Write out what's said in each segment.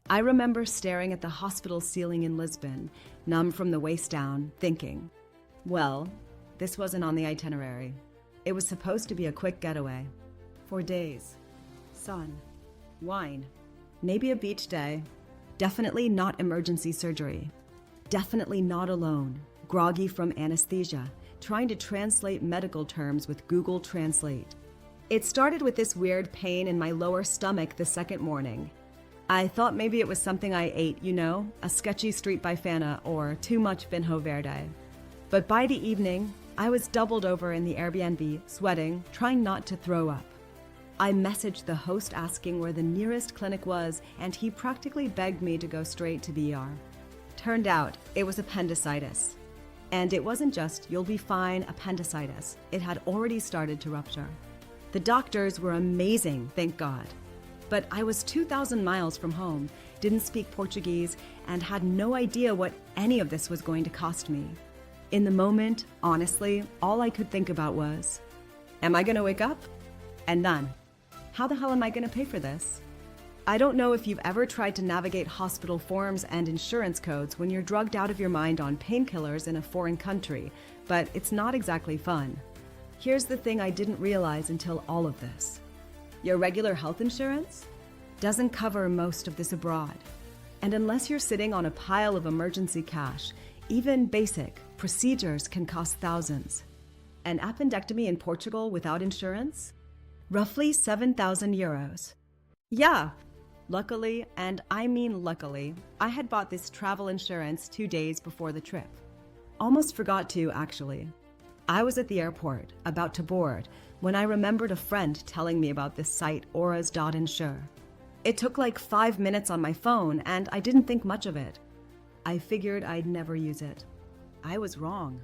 I remember staring at the hospital ceiling in Lisbon, numb from the waist down, thinking, well, this wasn't on the itinerary. It was supposed to be a quick getaway. 4 days. Sun. Wine. Maybe a beach day. Definitely not emergency surgery. Definitely not alone, groggy from anesthesia, trying to translate medical terms with Google Translate. It started with this weird pain in my lower stomach the second morning. I thought maybe it was something I ate, a sketchy street by Fana or too much Vinho Verde. But by the evening, I was doubled over in the Airbnb, sweating, trying not to throw up. I messaged the host asking where the nearest clinic was, and he practically begged me to go straight to the ER. Turned out, it was appendicitis. And it wasn't just, you'll be fine, appendicitis. It had already started to rupture. The doctors were amazing, thank God. But I was 2,000 miles from home, didn't speak Portuguese, and had no idea what any of this was going to cost me. In the moment, honestly, all I could think about was, am I going to wake up? And none. How the hell am I going to pay for this? I don't know if you've ever tried to navigate hospital forms and insurance codes when you're drugged out of your mind on painkillers in a foreign country, but it's not exactly fun. Here's the thing I didn't realize until all of this. Your regular health insurance doesn't cover most of this abroad. And unless you're sitting on a pile of emergency cash, even basic procedures can cost thousands. An appendectomy in Portugal without insurance? Roughly 7,000 euros. Yeah, luckily, and I mean luckily, I had bought this travel insurance 2 days before the trip. Almost forgot to, actually. I was at the airport, about to board, when I remembered a friend telling me about this site, auras.insure. It took like 5 minutes on my phone, and I didn't think much of it. I figured I'd never use it. I was wrong.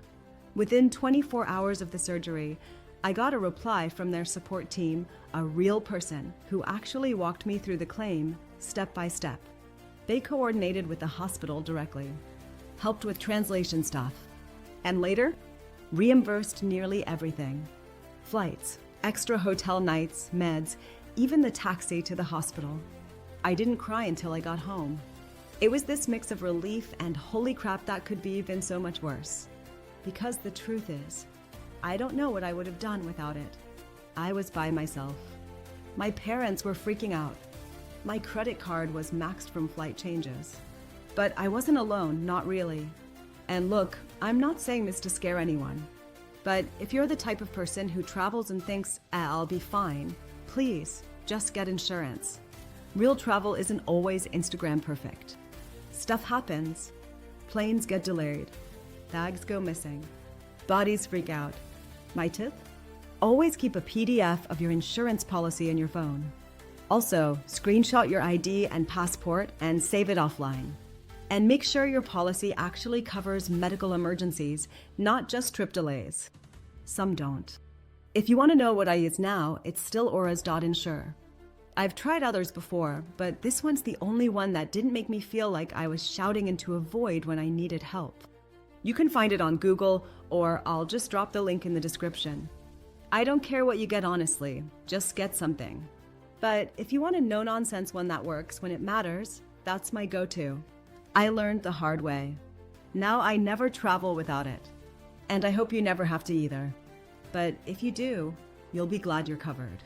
Within 24 hours of the surgery, I got a reply from their support team, a real person who actually walked me through the claim step by step. They coordinated with the hospital directly, helped with translation stuff, and later, reimbursed nearly everything. Flights, extra hotel nights, meds, even the taxi to the hospital. I didn't cry until I got home. It was this mix of relief and holy crap, that could be even so much worse. Because the truth is, I don't know what I would have done without it. I was by myself. My parents were freaking out. My credit card was maxed from flight changes. But I wasn't alone, not really. And look, I'm not saying this to scare anyone. But if you're the type of person who travels and thinks, I'll be fine, please, just get insurance. Real travel isn't always Instagram perfect. Stuff happens. Planes get delayed. Bags go missing. Bodies freak out. My tip? Always keep a PDF of your insurance policy in your phone. Also, screenshot your ID and passport and save it offline. And make sure your policy actually covers medical emergencies, not just trip delays. Some don't. If you want to know what I use now, it's still auras.insure. I've tried others before, but this one's the only one that didn't make me feel like I was shouting into a void when I needed help. You can find it on Google, or I'll just drop the link in the description. I don't care what you get, honestly, just get something. But if you want a no-nonsense one that works when it matters, that's my go-to. I learned the hard way. Now I never travel without it. And I hope you never have to either. But if you do, you'll be glad you're covered.